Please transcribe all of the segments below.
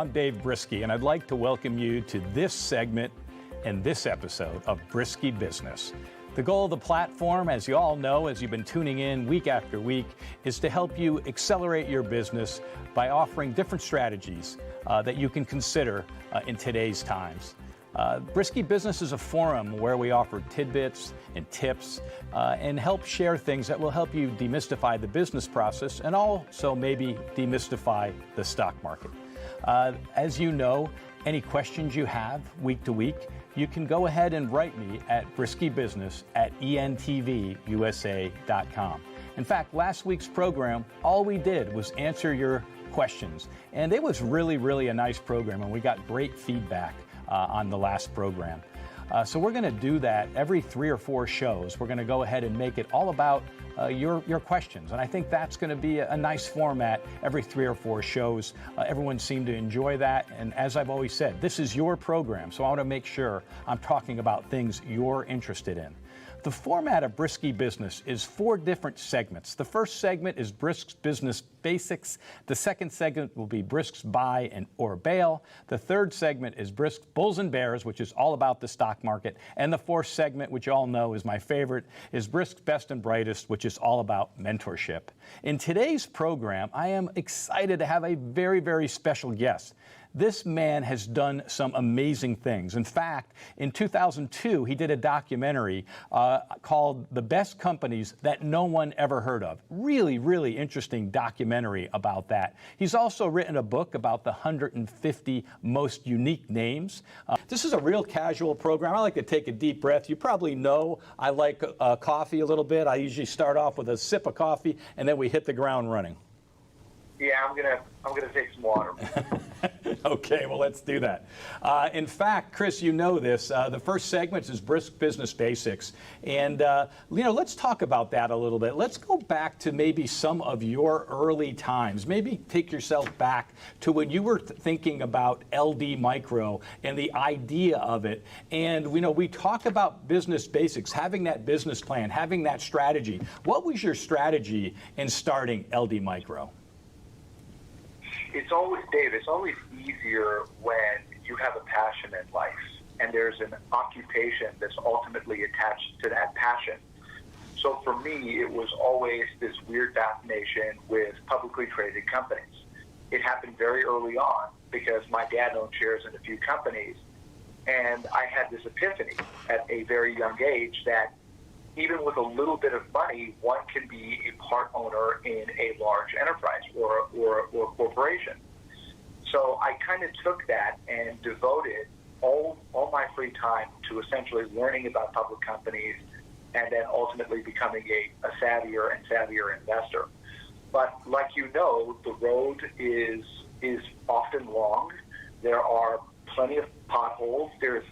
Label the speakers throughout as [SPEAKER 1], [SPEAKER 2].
[SPEAKER 1] I'm Dave Briskie, and I'd like to welcome you to this segment and this episode of Briskie Business. The goal of the platform, as you all know, as you've been tuning in week after week, is to help you accelerate your business by offering different strategies that you can consider in today's times. Briskie Business is a forum where we offer tidbits and tips and help share things that will help you demystify the business process and also maybe demystify the stock market. As you know, any questions you have week to week, you can go ahead and write me at briskiebusiness@ENTVUSA.com. In fact, last week's program, all we did was answer your questions. And it was really a nice program, and we got great feedback on the last program. So we're going to do that every 3 or 4 shows. We're going to go ahead and make it all about your questions. And I think that's going to be a nice format every 3 or 4 shows. Everyone seemed to enjoy that. And as I've always said, this is your program. So I want to make sure I'm talking about things you're interested in. The format of Briskie Business is 4 different segments. The first segment is Brisk's Business Basics. The second segment will be Brisk's Buy and or Bail. The third segment is Brisk's Bulls and Bears, which is all about the stock market. And the fourth segment, which you all know is my favorite, is Brisk's Best and Brightest, which is all about mentorship. In today's program, I am excited to have a very special guest. This man has done some amazing things. In fact, in 2002, he did a documentary called The Best Companies That No One Ever Heard Of. Really interesting documentary about that. He's also written a book about the 150 most unique names. This is a real casual program. I like to take a deep breath. You probably know I like coffee a little bit. I usually start off with a sip of coffee, and then we hit the ground running.
[SPEAKER 2] Yeah, I'm gonna take some water.
[SPEAKER 1] Okay, well, let's do that. In fact, Chris, you know this. The first segment is Brisk Business Basics, and let's talk about that a little bit. Let's go back to maybe some of your early times. Maybe take yourself back to when you were thinking about LD Micro and the idea of it. And we talk about business basics, having that business plan, having that strategy. What was your strategy in starting LD Micro?
[SPEAKER 2] It's always easier when you have a passion in life and there's an occupation that's ultimately attached to that passion. So for me, it was always this weird fascination with publicly traded companies. It happened very early on because my dad owned shares in a few companies, and I had this epiphany at a very young age that even with a little bit of money, one can be a part owner in a large enterprise or corporation. So I kind of took that and devoted all my free time to essentially learning about public companies and then ultimately becoming a savvier and savvier investor. But like the road is often long. There are plenty of potholes. There's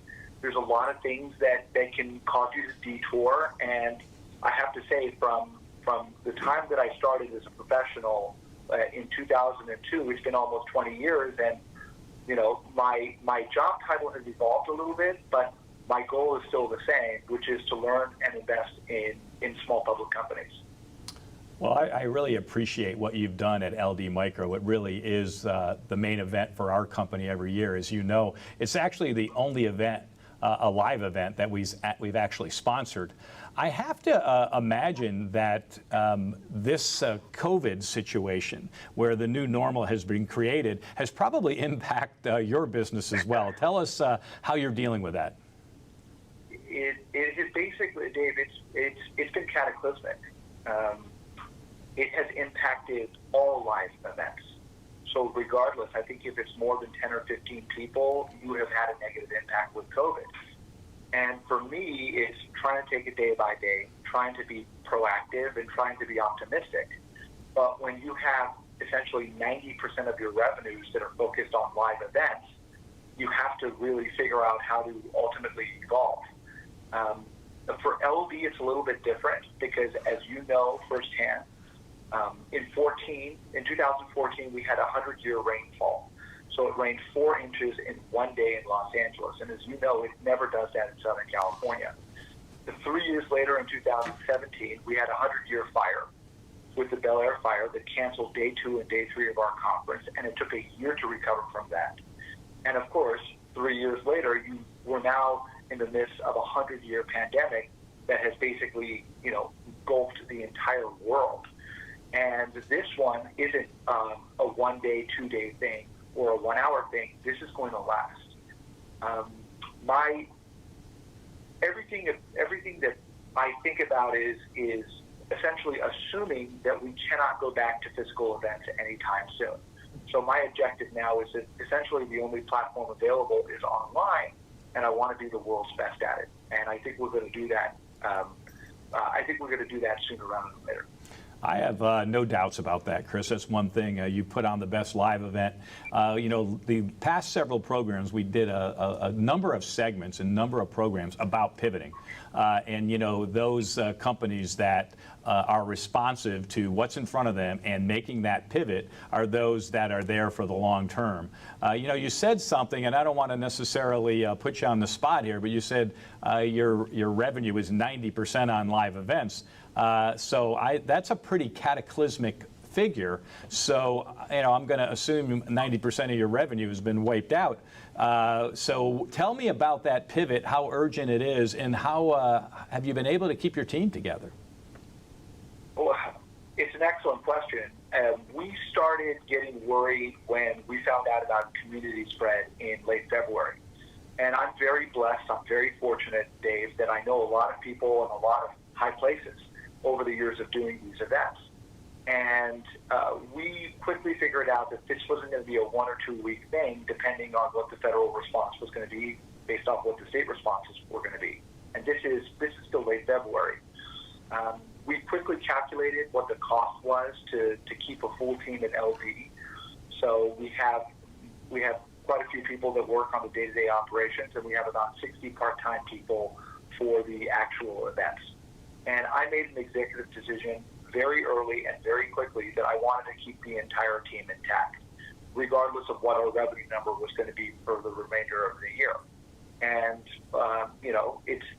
[SPEAKER 2] a lot of things that can cause you to detour, and I have to say from the time that I started as a professional in 2002, it's been almost 20 years, and my job title has evolved a little bit, but my goal is still the same, which is to learn and invest in small public companies.
[SPEAKER 1] Well, I really appreciate what you've done at LD Micro. It really is the main event for our company every year. As you know, it's actually the only event, a live event that we've actually sponsored. I have to imagine that this COVID situation, where the new normal has been created, has probably impacted your business as well. Tell us how you're dealing with that.
[SPEAKER 2] It is basically, Dave, it's been cataclysmic. It has impacted all live events. So regardless, I think if it's more than 10 or 15 people, you have had a negative impact with COVID. And for me, it's trying to take it day by day, trying to be proactive and trying to be optimistic. But when you have essentially 90% of your revenues that are focused on live events, you have to really figure out how to ultimately evolve. For LD, it's a little bit different because, as you know firsthand, in 2014, we had a 100-year rainfall. So it rained 4 inches in one day in Los Angeles. And as you know, it never does that in Southern California. 3 years later, in 2017, we had a 100-year fire. with the Bel Air fire that canceled day 2 and day 3 of our conference, and it took a year to recover from that. And of course, 3 years later, we're now in the midst of a 100-year pandemic that has basically, engulfed the entire world. And this one isn't a 1-day, 2-day thing or a 1-hour thing. This is going to last. Everything that I think about is essentially assuming that we cannot go back to physical events anytime soon. So my objective now is that essentially the only platform available is online, and I want to be the world's best at it. And I think we're going to do that. I think we're going to do that sooner rather than later.
[SPEAKER 1] I have no doubts about that, Chris. That's one thing. You put on the best live event. The past several programs, we did a number of segments and number of programs about pivoting. And those companies that are responsive to what's in front of them and making that pivot are those that are there for the long term. You said something, and I don't want to necessarily put you on the spot here, but you said your revenue is 90% on live events. So that's a pretty cataclysmic figure. So, I'm going to assume 90% of your revenue has been wiped out. So tell me about that pivot, how urgent it is, and how have you been able to keep your team together?
[SPEAKER 2] Well, it's an excellent question. We started getting worried when we found out about community spread in late February. And I'm very blessed, I'm very fortunate, Dave, that I know a lot of people in a lot of high places over the years of doing these events. And we quickly figured out that this wasn't going to be a 1 or 2 week thing, depending on what the federal response was going to be, based off what the state responses were going to be. And this is still late February. We quickly calculated what the cost was to keep a full team at LV. So we have quite a few people that work on the day-to-day operations, and we have about 60 part-time people for the actual events. And I made an executive decision very early and very quickly that I wanted to keep the entire team intact, regardless of what our revenue number was going to be for the remainder of the year. And,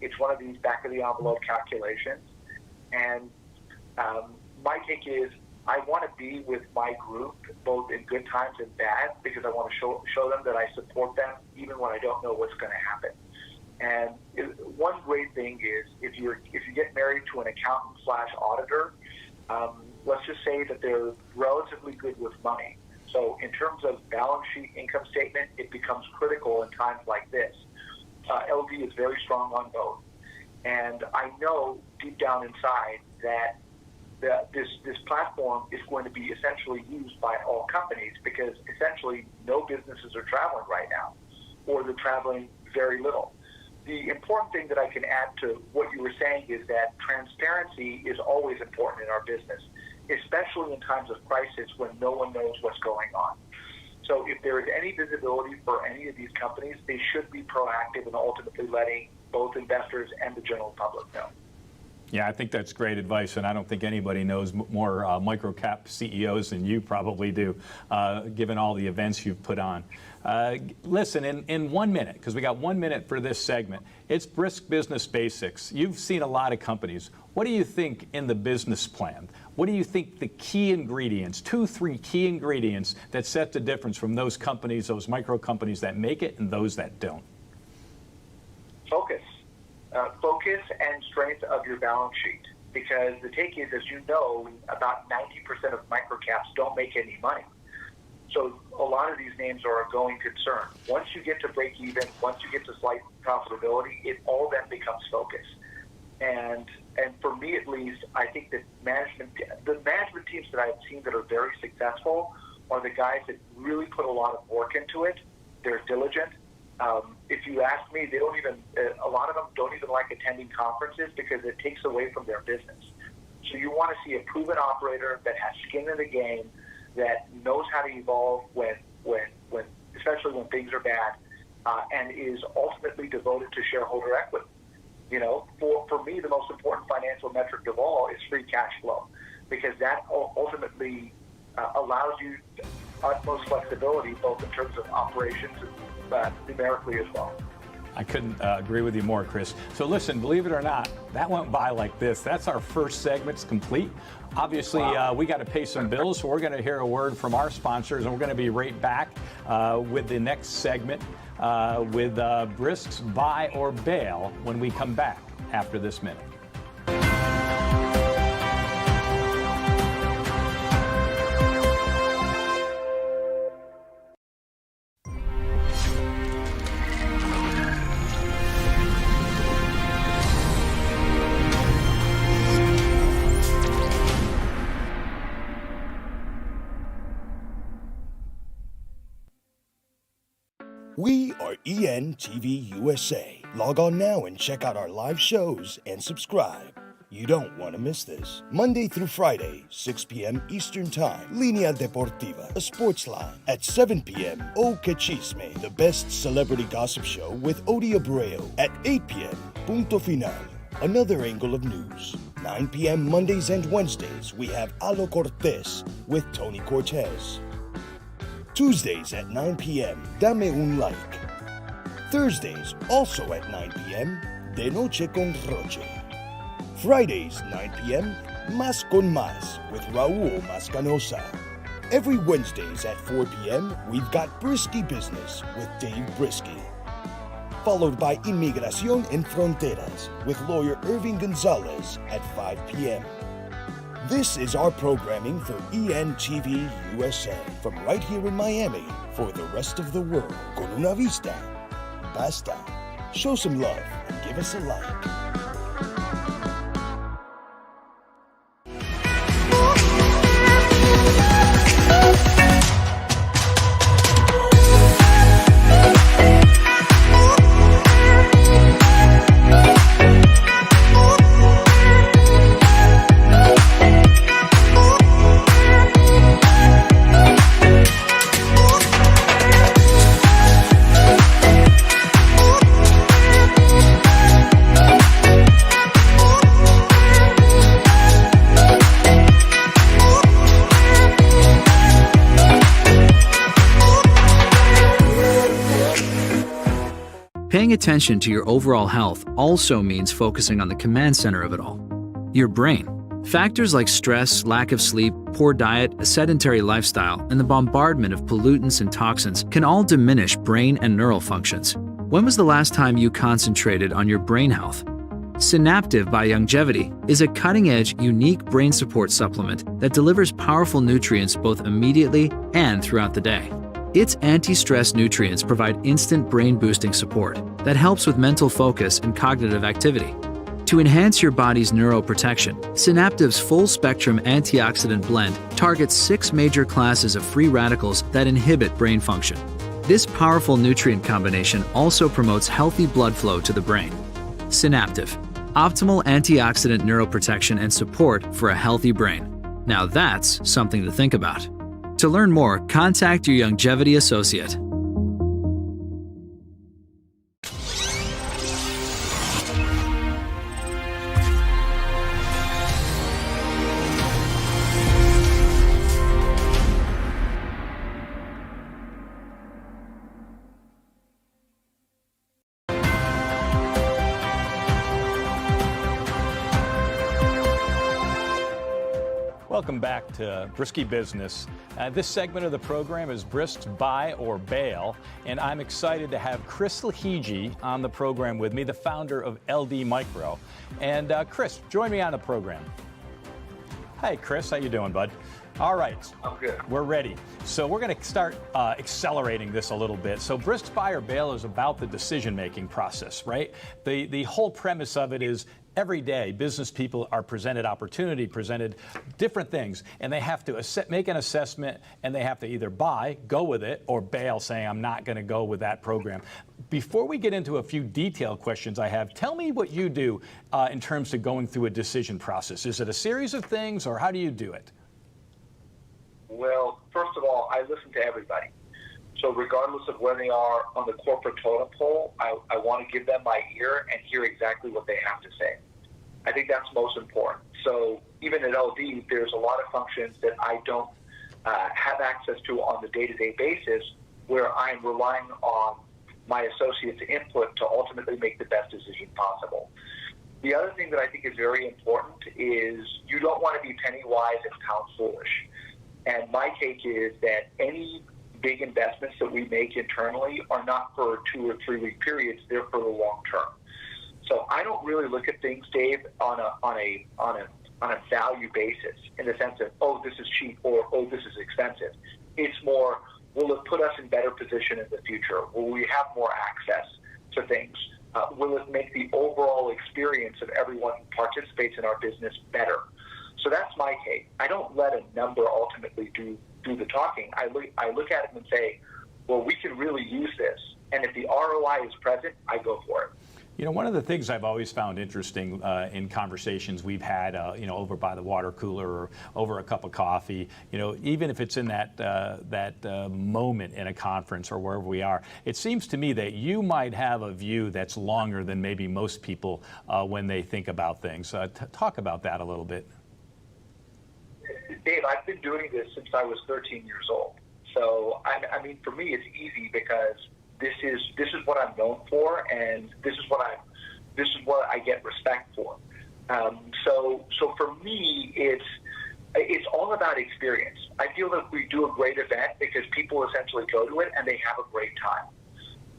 [SPEAKER 2] it's one of these back-of-the-envelope calculations. And my take is I want to be with my group, both in good times and bad, because I want to show them that I support them even when I don't know what's going to happen. And one great thing is if you get married to an accountant/auditor, let's just say that they're relatively good with money. So in terms of balance sheet, income statement, it becomes critical in times like this. LV is very strong on both. And I know deep down inside that this platform is going to be essentially used by all companies, because essentially no businesses are traveling right now, or they're traveling very little. The important thing that I can add to what you were saying is that transparency is always important in our business, especially in times of crisis when no one knows what's going on. So if there is any visibility for any of these companies, they should be proactive in ultimately letting both investors and the general public know.
[SPEAKER 1] Yeah, I think that's great advice, and I don't think anybody knows more microcap CEOs than you probably do, given all the events you've put on. Listen, in 1 minute, because we got 1 minute for this segment, it's Brisk Business Basics. You've seen a lot of companies. What do you think in the business plan? What do you think the key ingredients, 2-3 key ingredients that set the difference from those companies, those micro companies that make it and those that don't?
[SPEAKER 2] Focus. Focus and strength of your balance sheet, because the take is, as you know, about 90% of microcaps don't make any money. So a lot of these names are a going concern. Once you get to break even, once you get to slight profitability, it all then becomes focus. And for me at least, I think that the management teams that I've seen that are very successful are the guys that really put a lot of work into it. They're diligent. If you ask me, a lot of them don't even like attending conferences because it takes away from their business. So you want to see a proven operator that has skin in the game, that knows how to evolve especially when things are bad, and is ultimately devoted to shareholder equity. For me, the most important financial metric of all is free cash flow, because that ultimately allows you utmost flexibility, both in terms of operations and numerically as well.
[SPEAKER 1] I couldn't agree with you more, Chris. So listen, believe it or not, that went by like this. That's our first segment. It's complete. Obviously, we got to pay some bills, so we're going to hear a word from our sponsors, and we're going to be right back with the next segment with Brisk's Buy or Bail when we come back after this minute.
[SPEAKER 3] We are ENTV USA. Log on now and check out our live shows and subscribe. You don't want to miss this. Monday through Friday, 6 p.m. Eastern Time, Linea Deportiva, a sports line. At 7 p.m., O Que Chisme, the best celebrity gossip show with Odi Abreu. At 8 p.m., Punto Final, another angle of news. 9 p.m. Mondays and Wednesdays, we have Alo Cortez with Tony Cortez. Tuesdays at 9 p.m., Dame Un Like. Thursdays, also at 9 p.m., De Noche con Roche. Fridays, 9 p.m., Mas con Mas with Raul Mascanosa. Every Wednesdays at 4 p.m., we've got Briskie Business with Dave Briskie. Followed by Inmigración en Fronteras with lawyer Irving Gonzalez at 5 p.m. This is our programming for ENTV USA from right here in Miami for the rest of the world. Con una vista, basta. Show some love and give us a like.
[SPEAKER 4] Paying attention to your overall health also means focusing on the command center of it all, your brain. Factors like stress, lack of sleep, poor diet, a sedentary lifestyle, and the bombardment of pollutants and toxins can all diminish brain and neural functions. When was the last time you concentrated on your brain health? Synaptive by Youngevity is a cutting-edge, unique brain support supplement that delivers powerful nutrients both immediately and throughout the day. Its anti-stress nutrients provide instant brain-boosting support that helps with mental focus and cognitive activity. To enhance your body's neuroprotection, Synaptive's full-spectrum antioxidant blend targets 6 major classes of free radicals that inhibit brain function. This powerful nutrient combination also promotes healthy blood flow to the brain. Synaptive, optimal antioxidant neuroprotection and support for a healthy brain. Now that's something to think about. To learn more, contact your Youngevity associate.
[SPEAKER 1] Welcome back to Briskie Business. This segment of the program is Brisk's Buy or Bail, and I'm excited to have Chris Lahiji on the program with me, the founder of LD Micro. And Chris, join me on the program. Hey, Chris, how you doing, bud? All right.
[SPEAKER 2] I'm good.
[SPEAKER 1] We're ready. So we're going to start accelerating this a little bit. So Brisk's Buy or Bail is about the decision-making process, right? The whole premise of it is every day business people are presented opportunity, presented different things, and they have to make an assessment, and they have to either buy, go with it, or bail, saying I'm not going to go with that program. Before we get into a few detailed questions I have, tell me what you do in terms of going through a decision process. Is it a series of things, or how do you do it?
[SPEAKER 2] Well, first of all, I listen to everybody. So regardless of where they are on the corporate totem pole, I want to give them my ear and hear exactly what they have to say. I think that's most important. So even at LD, there's a lot of functions that I don't have access to on the day-to-day basis, where I'm relying on my associates' input to ultimately make the best decision possible. The other thing that I think is very important is you don't want to be penny wise and pound foolish. And my take is that any big investments that we make internally are not for 2 or 3 week periods; they're for the long term. So I don't really look at things, Dave, on a value basis in the sense of, oh, this is cheap or oh, this is expensive. It's more, will it put us in better position in the future? Will we have more access to things? Will it make the overall experience of everyone who participates in our business better? So that's my take. I don't let a number ultimately do the talking. I look at it and say, well, we can really use this. And if the ROI is present, I go for it.
[SPEAKER 1] You know, one of the things I've always found interesting in conversations we've had, over by the water cooler or over a cup of coffee, even if it's in that moment in a conference or wherever we are, it seems to me that you might have a view that's longer than maybe most people when they think about things. Talk about that a little bit.
[SPEAKER 2] Dave, I've been doing this since I was 13 years old. So, I mean, for me, it's easy because this is what I'm known for, and this is what I get respect for. So for me, it's all about experience. I feel that we do a great event because people essentially go to it and they have a great time.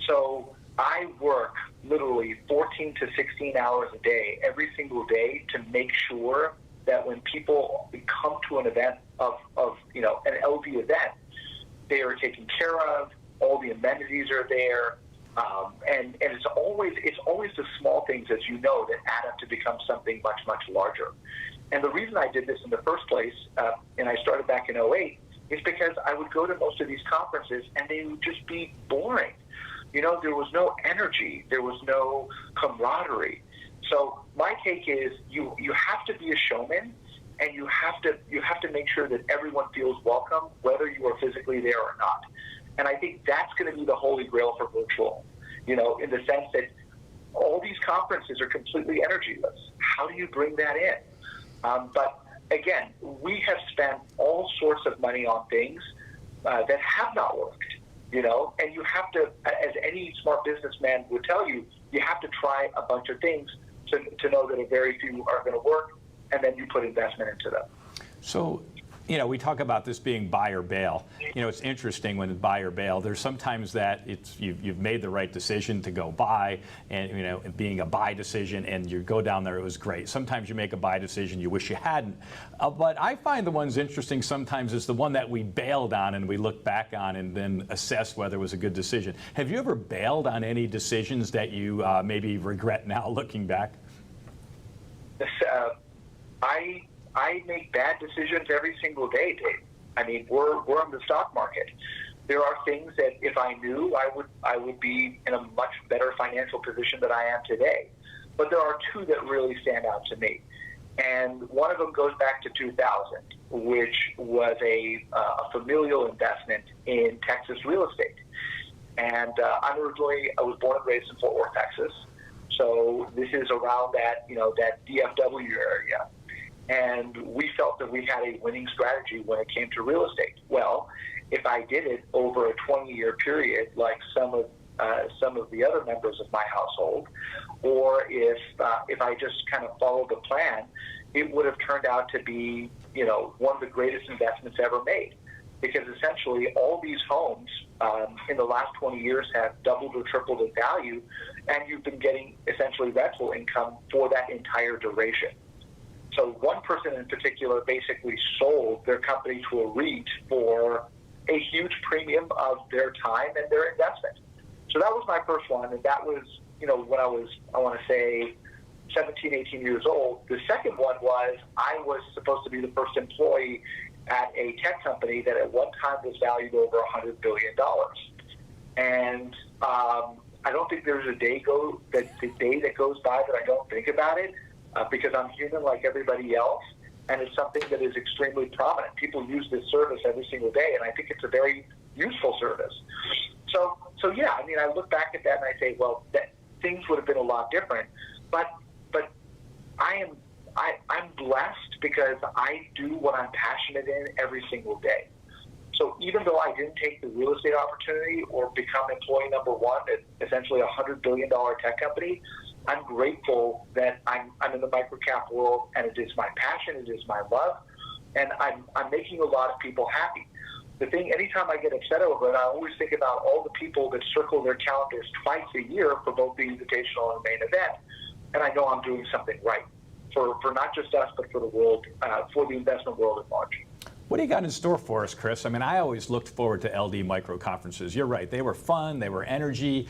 [SPEAKER 2] So I work literally 14 to 16 hours a day, every single day, to make sure that when people come to an event of an LV event, they are taken care of. All the amenities are there, and it's always the small things, as you know, that add up to become something much, much larger. And the reason I did this in the first place, and I started back in 2008, is because I would go to most of these conferences and they would just be boring. There was no energy, there was no camaraderie. So my take is you have to be a showman, and you have to make sure that everyone feels welcome, whether you are physically there or not. And I think that's going to be the holy grail for virtual, in the sense that all these conferences are completely energyless. How do you bring that in? But again, we have spent all sorts of money on things that have not worked, and you have to, as any smart businessman would tell you, you have to try a bunch of things to know that a very few are going to work, and then you put investment into them.
[SPEAKER 1] So, we talk about this being buy or bail. It's interesting when it's buy or bail. There's sometimes that you've made the right decision to go buy, and being a buy decision, and you go down there, it was great. Sometimes you make a buy decision you wish you hadn't. But I find the ones interesting sometimes is the one that we bailed on and we look back on and then assess whether it was a good decision. Have you ever bailed on any decisions that you maybe regret now looking back?
[SPEAKER 2] I make bad decisions every single day, Dave. I mean, we're on the stock market. There are things that if I knew, I would be in a much better financial position than I am today. But there are two that really stand out to me. And one of them goes back to 2000, which was a familial investment in Texas real estate. And I was born and raised in Fort Worth, Texas. So this is around that DFW area. And we felt that we had a winning strategy when it came to real estate. Well, if I did it over a 20-year period, like some of the other members of my household, or if I just kind of followed the plan, it would have turned out to be one of the greatest investments ever made. Because essentially, all these homes in the last 20 years have doubled or tripled in value, and you've been getting essentially rental income for that entire duration. So one person in particular basically sold their company to a REIT for a huge premium of their time and their investment. So that was my first one, and that was, when I want to say, 17, 18 years old. The second one was I was supposed to be the first employee at a tech company that at one time was valued over $100 billion. And I don't think there's a day that goes by that I don't think about it. Because I'm human like everybody else, and it's something that is extremely prominent. People use this service every single day, and I think it's a very useful service. So yeah, I mean, I look back at that and I say, well, things would have been a lot different. But I'm blessed because I do what I'm passionate in every single day. So even though I didn't take the real estate opportunity or become employee number one at essentially a $100 billion tech company, I'm grateful that I'm in the microcap world, and it is my passion, it is my love, and I'm making a lot of people happy. The thing, anytime I get upset over it, I always think about all the people that circle their calendars twice a year for both the invitational and the main event, and I know I'm doing something right for not just us, but for the world, for the investment world at large.
[SPEAKER 1] What do you got in store for us, Chris? I mean, I always looked forward to LD micro conferences. You're right. They were fun. They were energy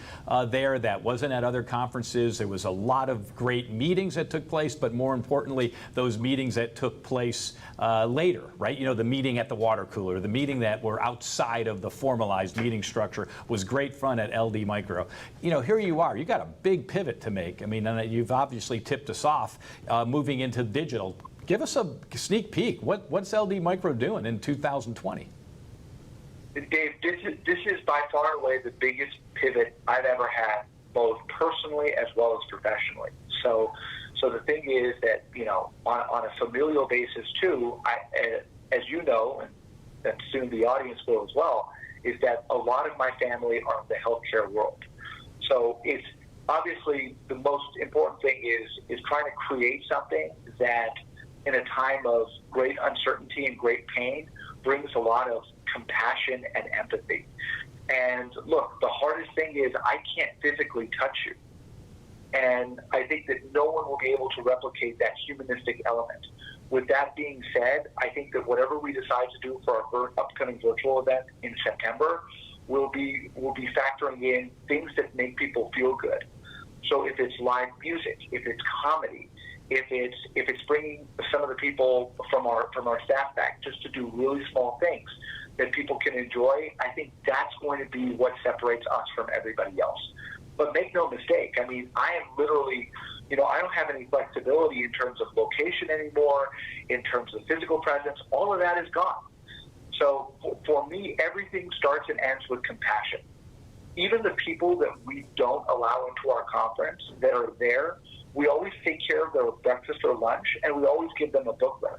[SPEAKER 1] there that wasn't at other conferences. There was a lot of great meetings that took place, but more importantly, those meetings that took place later, right? You know, the meeting at the water cooler, the meeting that were outside of the formalized meeting structure was great fun at LD Micro. You know, here you are. You got a big pivot to make. I mean, you've obviously tipped us off moving into digital. Give us a sneak peek. What's LD Micro doing in 2020?
[SPEAKER 2] Dave, this is by far and away the biggest pivot I've ever had, both personally as well as professionally. So the thing is that, you know, on a familial basis too, as you know, and soon the audience will as well, is that a lot of my family are in the healthcare world. So it's obviously the most important thing is trying to create something that, in a time of great uncertainty and great pain, brings a lot of compassion and empathy. And look, the hardest thing is I can't physically touch you. And I think that no one will be able to replicate that humanistic element. With that being said, I think that whatever we decide to do for our upcoming virtual event in September, we'll be factoring in things that make people feel good. So if it's live music, if it's comedy, if it's bringing some of the people from our staff back just to do really small things that people can enjoy, I think that's going to be what separates us from everybody else. But make no mistake, I mean, I am literally, you know, I don't have any flexibility in terms of location anymore, in terms of physical presence. All of that is gone. So for me, everything starts and ends with compassion. Even the people that we don't allow into our conference that are there, we always take care of their breakfast or lunch, and we always give them a booklet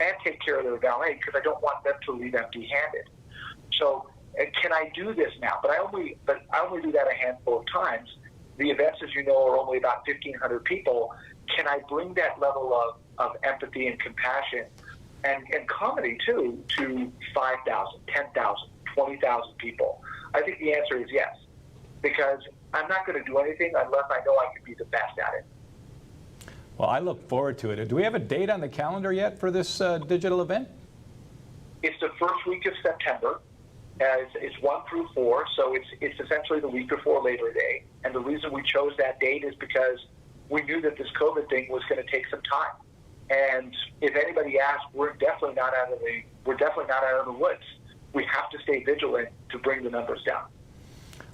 [SPEAKER 2] and take care of their valet because I don't want them to leave empty-handed. So can I do this now? But I only do that a handful of times. The events, as you know, are only about 1,500 people. Can I bring that level of empathy and compassion and comedy too to 5,000, 10,000, 20,000 people? I think the answer is yes, because I'm not going to do anything unless I know I can be the best at it.
[SPEAKER 1] Well, I look forward to it. Do we have a date on the calendar yet for this digital event?
[SPEAKER 2] It's the first week of September. It's 1 through 4, so it's essentially the week before Labor Day. And the reason we chose that date is because we knew that this COVID thing was going to take some time. And if anybody asks, we're definitely not out of the woods. We have to stay vigilant to bring the numbers down.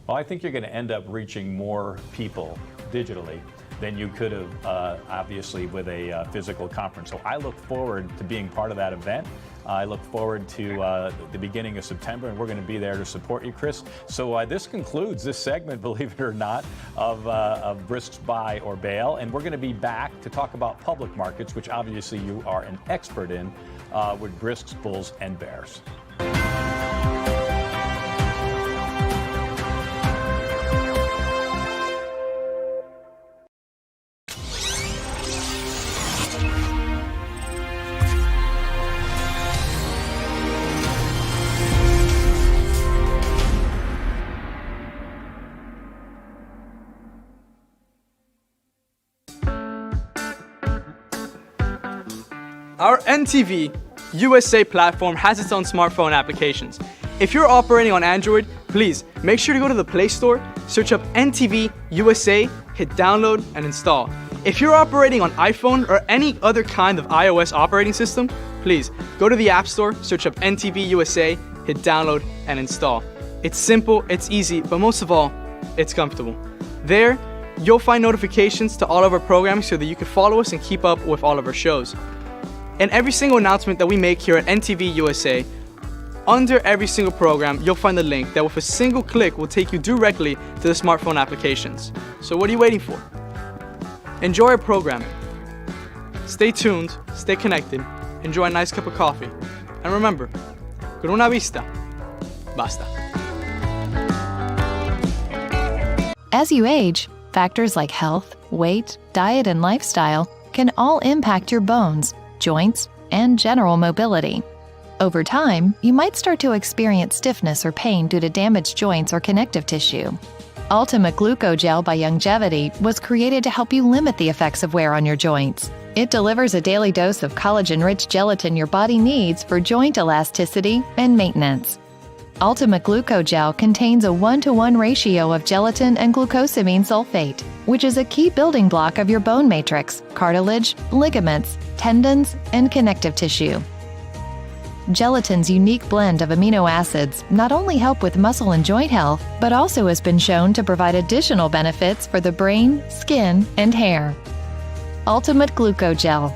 [SPEAKER 1] Well, I think you're going to end up reaching more people digitally than you could have, obviously, with a physical conference. So I look forward to being part of that event. I look forward to the beginning of September, and we're going to be there to support you, Chris. So this concludes this segment, believe it or not, of Brisk's Buy or Bail. And we're going to be back to talk about public markets, which obviously you are an expert in, with Brisk's Bulls and Bears.
[SPEAKER 5] Our ENTV USA platform has its own smartphone applications. If you're operating on Android, please make sure to go to the Play Store, search up ENTV USA, hit download and install. If you're operating on iPhone or any other kind of iOS operating system, please go to the App Store, search up ENTV USA, hit download and install. It's simple, it's easy, but most of all, it's comfortable. There, you'll find notifications to all of our programming so that you can follow us and keep up with all of our shows. And every single announcement that we make here at ENTV USA, under every single program, you'll find a link that with a single click will take you directly to the smartphone applications. So what are you waiting for? Enjoy our programming. Stay tuned, stay connected, enjoy a nice cup of coffee. And remember, con una vista, Basta.
[SPEAKER 6] As you age, factors like health, weight, diet, and lifestyle can all impact your bones, joints, and general mobility. Over time, you might start to experience stiffness or pain due to damaged joints or connective tissue. Ultimate Glucogel by Youngevity was created to help you limit the effects of wear on your joints. It delivers a daily dose of collagen-rich gelatin your body needs for joint elasticity and maintenance. Ultimate Glucogel contains a 1-to-1 ratio of gelatin and glucosamine sulfate, which is a key building block of your bone matrix, cartilage, ligaments, tendons, and connective tissue. Gelatin's unique blend of amino acids not only help with muscle and joint health, but also has been shown to provide additional benefits for the brain, skin, and hair. Ultimate Glucogel.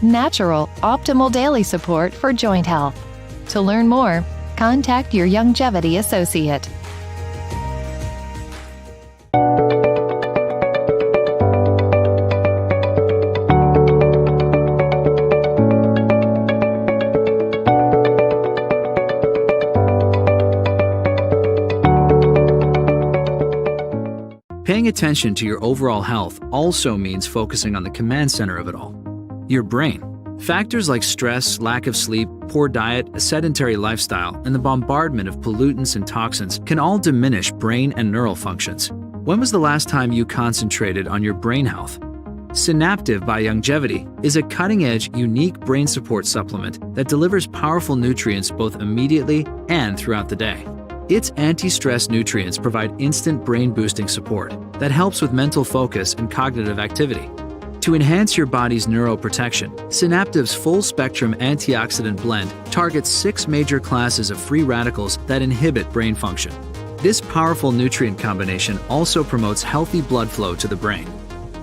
[SPEAKER 6] Natural, optimal daily support for joint health. To learn more, contact your Youngevity associate.
[SPEAKER 4] Paying attention to your overall health also means focusing on the command center of it all, your brain. Factors like stress, lack of sleep, poor diet, a sedentary lifestyle, and the bombardment of pollutants and toxins can all diminish brain and neural functions. When was the last time you concentrated on your brain health? Synaptive by Youngevity is a cutting-edge, unique brain support supplement that delivers powerful nutrients both immediately and throughout the day. Its anti-stress nutrients provide instant brain-boosting support that helps with mental focus and cognitive activity. To enhance your body's neuroprotection, Synaptive's full-spectrum antioxidant blend targets 6 major classes of free radicals that inhibit brain function. This powerful nutrient combination also promotes healthy blood flow to the brain.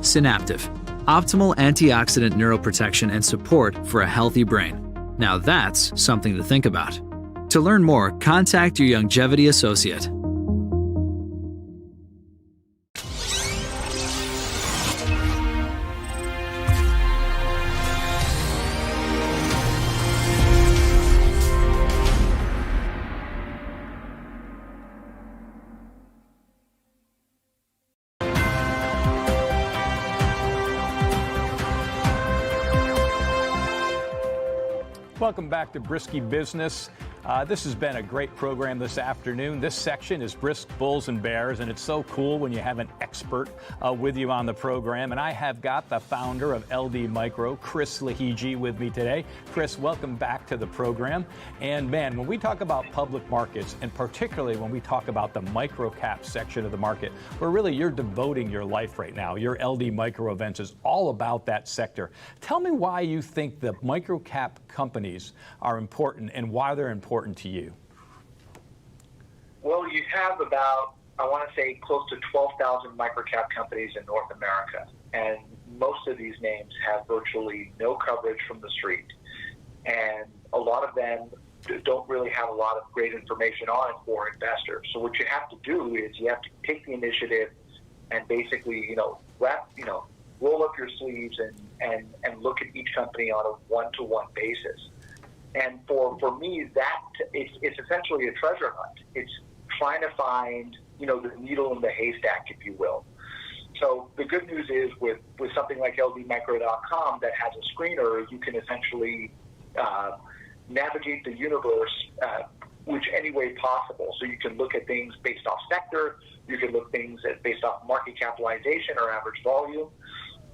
[SPEAKER 4] Synaptive, optimal antioxidant neuroprotection and support for a healthy brain. Now that's something to think about. To learn more, contact your Youngevity associate.
[SPEAKER 1] Welcome back to Briskie Business. This has been a great program this afternoon. This section is Brisk Bulls and Bears, and it's so cool when you have an expert with you on the program. And I have got the founder of LD Micro, Chris Lahiji, with me today. Chris, welcome back to the program. And man, when we talk about public markets, and particularly when we talk about the micro cap section of the market, where really you're devoting your life right now, your LD Micro events is all about that sector. Tell me why you think the micro cap companies are important and why they're important to you.
[SPEAKER 2] Well, you have about, I want to say, close to 12,000 microcap companies in North America, and most of these names have virtually no coverage from the street, and a lot of them don't really have a lot of great information on it for investors. So what you have to do is you have to take the initiative and basically, roll up your sleeves and look at each company on a one-to-one basis. And for me, that it's essentially a treasure hunt. It's trying to find, the needle in the haystack, if you will. So the good news is with something like ldmicro.com that has a screener, you can essentially navigate the universe which any way possible. So you can look at things based off sector. You can look things based off market capitalization or average volume.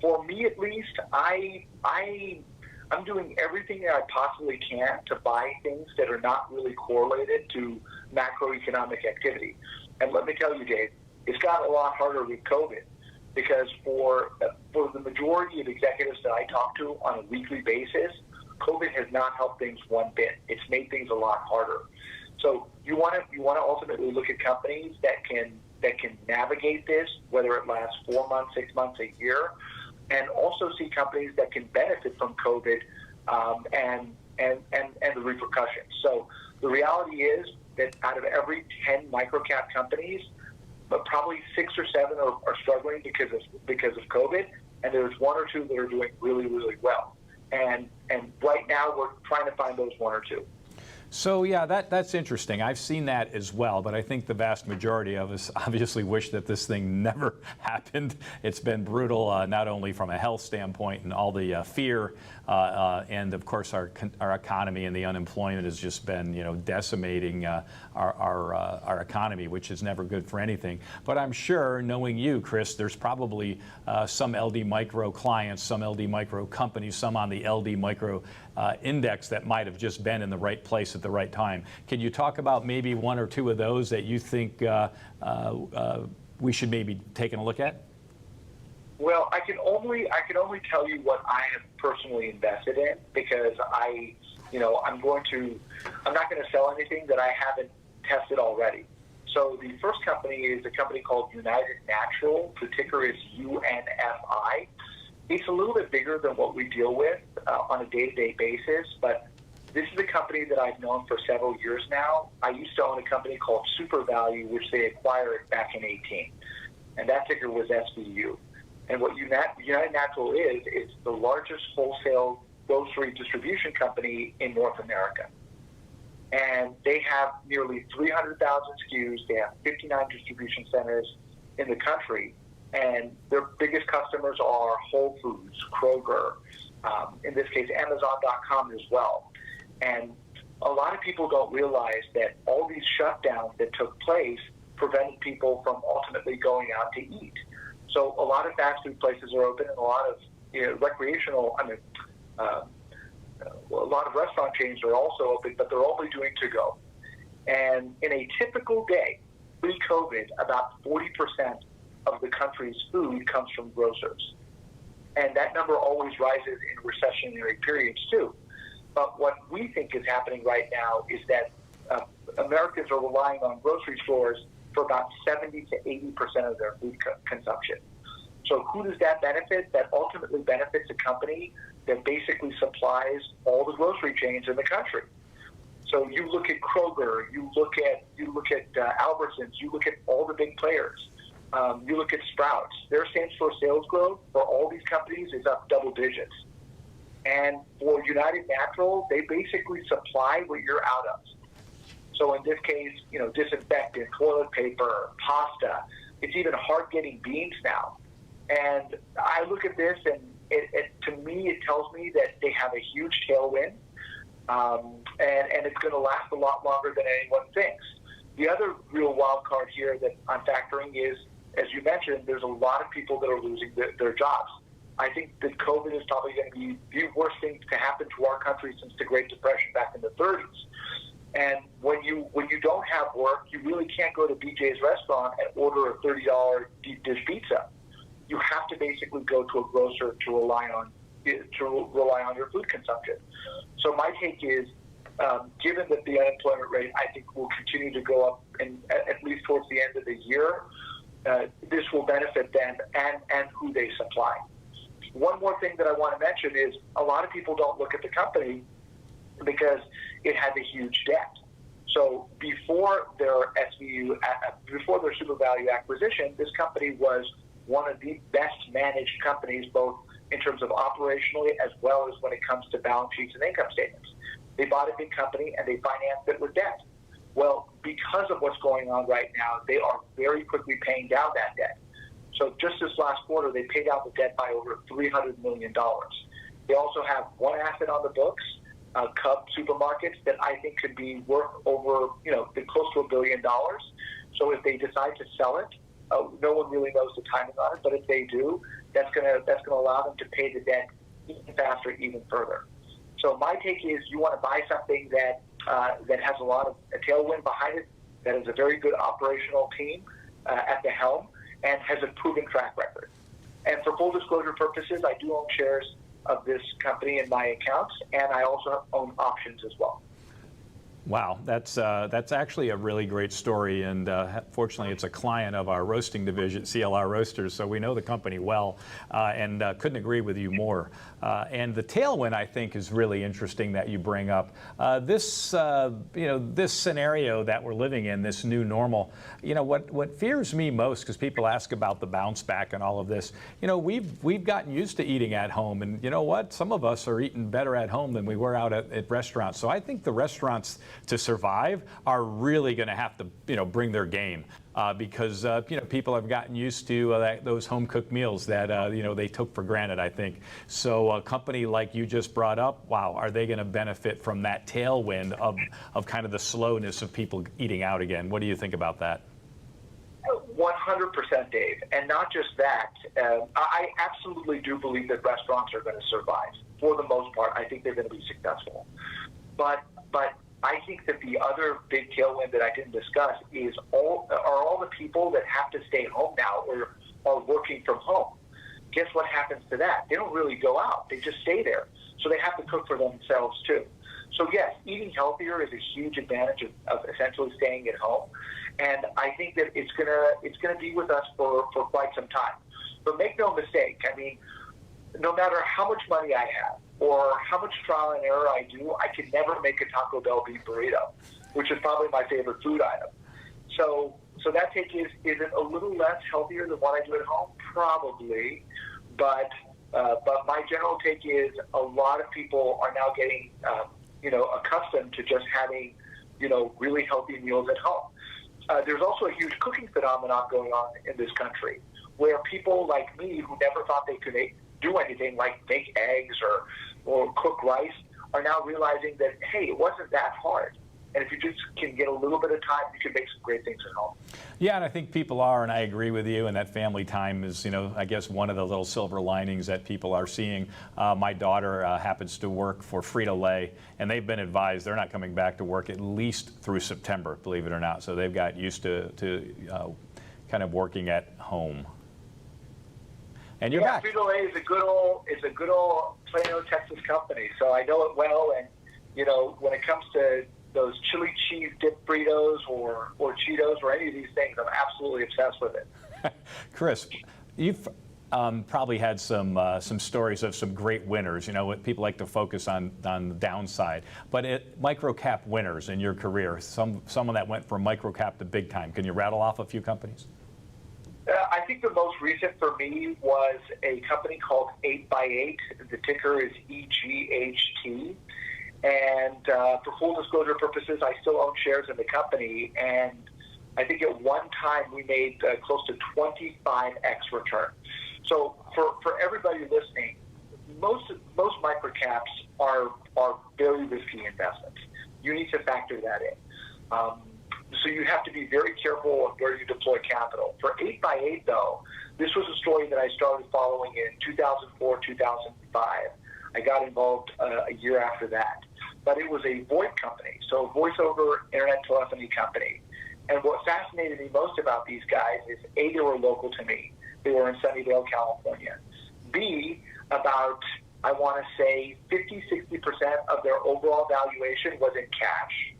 [SPEAKER 2] For me, at least, I'm doing everything that I possibly can to buy things that are not really correlated to macroeconomic activity. And let me tell you, Dave, it's gotten a lot harder with COVID because for the majority of executives that I talk to on a weekly basis, COVID has not helped things one bit. It's made things a lot harder. So you want to ultimately look at companies that can navigate this, whether it lasts 4 months, 6 months, a year, and also see companies that can benefit from COVID and the repercussions. So the reality is that out of every 10 microcap companies, but probably 6 or 7 are struggling because of COVID, and there's 1 or 2 that are doing really, really well. And right now we're trying to find those 1 or 2.
[SPEAKER 1] So yeah, that's interesting. I've seen that as well, but I think the vast majority of us obviously wish that this thing never happened. It's been brutal, not only from a health standpoint and all the fear, and of course our economy and the unemployment has just been, decimating our economy, which is never good for anything. But I'm sure, knowing you, Chris, there's probably some LD Micro clients, some LD Micro companies, some on the LD Micro index that might have just been in the right place at the right time. Can you talk about maybe one or two of those that you think we should maybe taking a look at?
[SPEAKER 2] Well, I can only tell you what I have personally invested in, because I'm not going to sell anything that I haven't tested already. So the first company is a company called United Natural. The ticker is UNFI. It's a little bit bigger than what we deal with on a day-to-day basis, but this is a company that I've known for several years now. I used to own a company called Super Value, which they acquired back in 2018, and that ticker was SVU. And what United Natural is, it's the largest wholesale grocery distribution company in North America. And they have nearly 300,000 SKUs. They have 59 distribution centers in the country. And their biggest customers are Whole Foods, Kroger, in this case, Amazon.com as well. And a lot of people don't realize that all these shutdowns that took place prevented people from ultimately going out to eat. So a lot of fast food places are open, and a lot of a lot of restaurant chains are also open, but they're only doing to-go. And in a typical day, pre-COVID, about 40% of the country's food comes from grocers. And that number always rises in recessionary periods too. But what we think is happening right now is that Americans are relying on grocery stores for about 70 to 80% of their food consumption. So who does that benefit? That ultimately benefits a company that basically supplies all the grocery chains in the country. So you look at Kroger, you look at Albertsons, you look at all the big players. You look at Sprouts. Their same-store sales growth for all these companies is up double digits. And for United Natural, they basically supply what you're out of. So in this case, disinfectant, toilet paper, pasta. It's even hard getting beans now. And I look at this, and to me, it tells me that they have a huge tailwind, and it's going to last a lot longer than anyone thinks. The other real wild card here that I'm factoring is, as you mentioned, there's a lot of people that are losing their jobs. I think that COVID is probably going to be the worst thing to happen to our country since the Great Depression back in the 30s. And when you don't have work, you really can't go to BJ's restaurant and order a $30 deep dish pizza. You have to basically go to a grocer to rely on your food consumption. So my take is, given that the unemployment rate, I think, will continue to go up, at least towards the end of the year, this will benefit them and who they supply. One more thing that I want to mention is a lot of people don't look at the company because it had a huge debt. So before their Super Value acquisition, this company was one of the best managed companies, both in terms of operationally as well as when it comes to balance sheets and income statements. They bought a big company and they financed it with debt. Well, because of what's going on right now, they are very quickly paying down that debt. So just this last quarter, they paid out the debt by over $300 million. They also have one asset on the books, Cub Supermarkets, that I think could be worth over, close to $1 billion. So if they decide to sell it, no one really knows the timing on it, but if they do, that's gonna allow them to pay the debt even faster, even further. So my take is, you want to buy something that has a lot of a tailwind behind it, that is a very good operational team at the helm, and has a proven track record. And for full disclosure purposes, I do own shares of this company in my accounts, and I also own options as well.
[SPEAKER 1] Wow, that's actually a really great story, and fortunately it's a client of our roasting division, CLR Roasters, so we know the company well, and couldn't agree with you more. And the tailwind, I think, is really interesting that you bring up. This scenario that we're living in, this new normal, what fears me most, because people ask about the bounce back and all of this, we've gotten used to eating at home, and you know what? Some of us are eating better at home than we were out at restaurants. So I think the restaurants to survive are really going to have to, bring their game. Because people have gotten used to those home cooked meals that they took for granted, I think. So a company like you just brought up, wow, are they going to benefit from that tailwind of kind of the slowness of people eating out again? What do you think about that?
[SPEAKER 2] 100%, Dave. And not just that, I absolutely do believe that restaurants are going to survive. For the most part, I think they're going to be successful. But I think that the other big tailwind that I didn't discuss is all the people that have to stay home now or are working from home. Guess what happens to that? They don't really go out. They just stay there. So they have to cook for themselves too. So yes, eating healthier is a huge advantage of essentially staying at home. And I think that it's gonna be with us for quite some time. But make no mistake, I mean, no matter how much money I have or how much trial and error I do, I can never make a Taco Bell beef burrito, which is probably my favorite food item. So that take is it a little less healthier than what I do at home? Probably, but my general take is a lot of people are now getting accustomed to just having really healthy meals at home. There's also a huge cooking phenomenon going on in this country, where people like me who never thought they could do anything like make eggs or cook rice are now realizing that, hey, it wasn't that hard. And if you just can get a little bit of time, you can make some great things at home.
[SPEAKER 1] Yeah, and I think people are, and I agree with you, and that family time is, I guess one of the little silver linings that people are seeing. My daughter happens to work for Frito-Lay, and they've been advised they're not coming back to work at least through September, believe it or not. So they've got used to kind of working at home. And you're back.
[SPEAKER 2] Frito-Lay is a good old Plano, Texas company, so I know it well. And when it comes to those chili cheese dip burritos or Cheetos or any of these things, I'm absolutely obsessed with it.
[SPEAKER 1] Chris, you've probably had some stories of some great winners. People like to focus on the downside, but micro-cap winners in your career, someone that went from micro-cap to big time. Can you rattle off a few companies?
[SPEAKER 2] I think the most recent for me was a company called 8x8. The ticker is EGHT. And for full disclosure purposes, I still own shares in the company. And I think at one time we made close to 25x return. So for everybody listening, most microcaps are very risky investments. You need to factor that in. So you have to be very careful of where you deploy capital. For 8x8, though, this was a story that I started following in 2004, 2005. I got involved a year after that. But it was a VoIP company, so voice over internet telephony company. And what fascinated me most about these guys is, A, they were local to me. They were in Sunnyvale, California. B, about, I want to say, 50-60% of their overall valuation was in cash.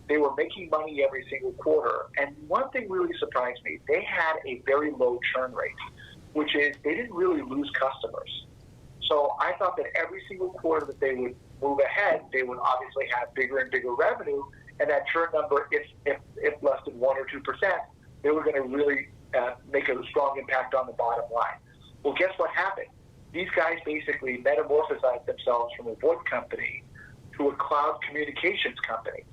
[SPEAKER 2] They were making money every single quarter. And one thing really surprised me, they had a very low churn rate, which is they didn't really lose customers. So I thought that every single quarter that they would move ahead, they would obviously have bigger and bigger revenue, and that churn number, if less than 1 or 2%, they were going to really make a strong impact on the bottom line. Well, guess what happened? These guys basically metamorphosized themselves from a VoIP company to a cloud communications company.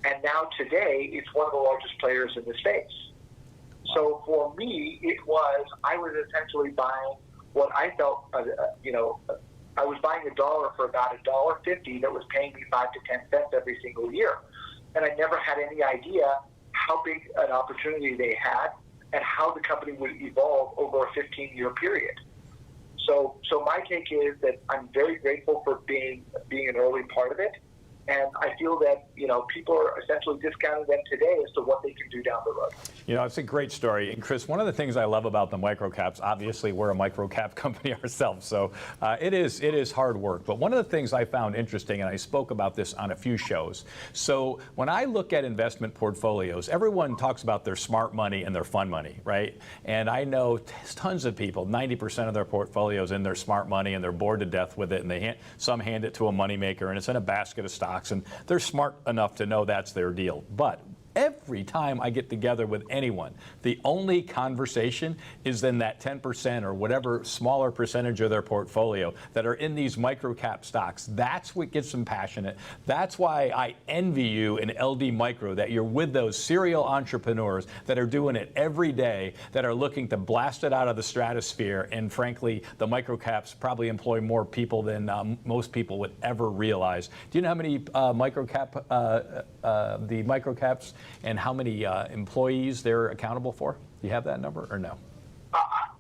[SPEAKER 2] And now today, it's one of the largest players in the space. So for me, I was essentially buying what I felt, I was buying $1 for about $1.50 that was paying me 5 to 10 cents every single year. And I never had any idea how big an opportunity they had and how the company would evolve over a 15-year period. So my take is that I'm very grateful for being an early part of it. And I feel that, people are essentially discounting them today as to what they can do down the road.
[SPEAKER 1] It's a great story. And Chris, one of the things I love about the microcaps, obviously we're a microcap company ourselves, so it is hard work. But one of the things I found interesting, and I spoke about this on a few shows, so when I look at investment portfolios, everyone talks about their smart money and their fun money, right? And I know tons of people, 90% of their portfolios in their smart money, and they're bored to death with it, and some hand it to a moneymaker, and it's in a basket of stocks, and they're smart enough to know that's their deal. But every time I get together with anyone, the only conversation is in that 10% or whatever smaller percentage of their portfolio that are in these micro-cap stocks. That's what gets them passionate. That's why I envy you in LD Micro, that you're with those serial entrepreneurs that are doing it every day, that are looking to blast it out of the stratosphere. And frankly, the micro-caps probably employ more people than most people would ever realize. Do you know how many the micro-caps and how many employees they're accountable for? Do you have that number or no?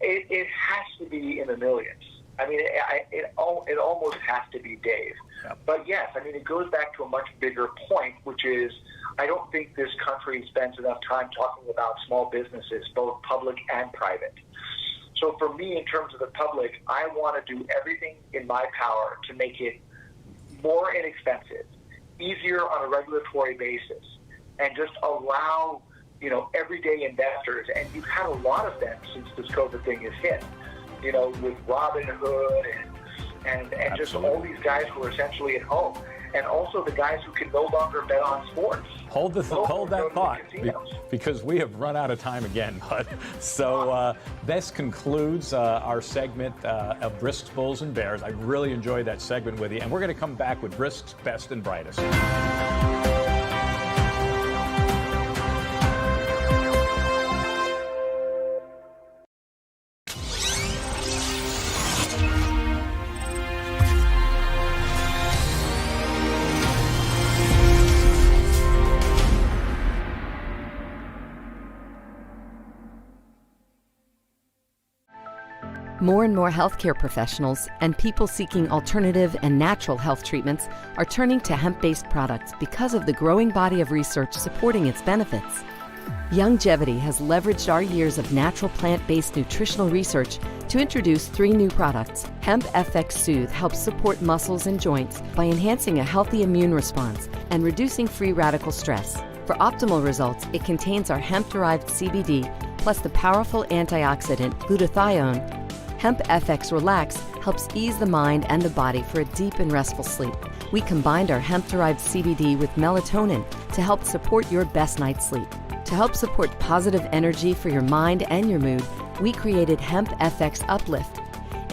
[SPEAKER 2] It has to be in the millions. I mean, it almost has to be, Dave.
[SPEAKER 1] Yep.
[SPEAKER 2] But yes, I mean, it goes back to a much bigger point, which is I don't think this country spends enough time talking about small businesses, both public and private. So for me, in terms of the public, I want to do everything in my power to make it more inexpensive, easier on a regulatory basis, and just allow, everyday investors, and you've had a lot of them since this COVID thing has hit, with Robinhood and just all these guys who are essentially at home, and also the guys who can no longer bet on sports.
[SPEAKER 1] Hold that thought, because we have run out of time again, bud. So this concludes our segment of Brisk's Bulls and Bears. I really enjoyed that segment with you, and we're going to come back with Brisk's Best and Brightest.
[SPEAKER 7] More and more healthcare professionals and people seeking alternative and natural health treatments are turning to hemp-based products because of the growing body of research supporting its benefits. Youngevity has leveraged our years of natural plant-based nutritional research to introduce 3 new products. Hemp FX Soothe helps support muscles and joints by enhancing a healthy immune response and reducing free radical stress. For optimal results, it contains our hemp-derived CBD plus the powerful antioxidant glutathione. Hemp FX Relax helps ease the mind and the body for a deep and restful sleep. We combined our hemp-derived CBD with melatonin to help support your best night's sleep. To help support positive energy for your mind and your mood, we created Hemp FX Uplift.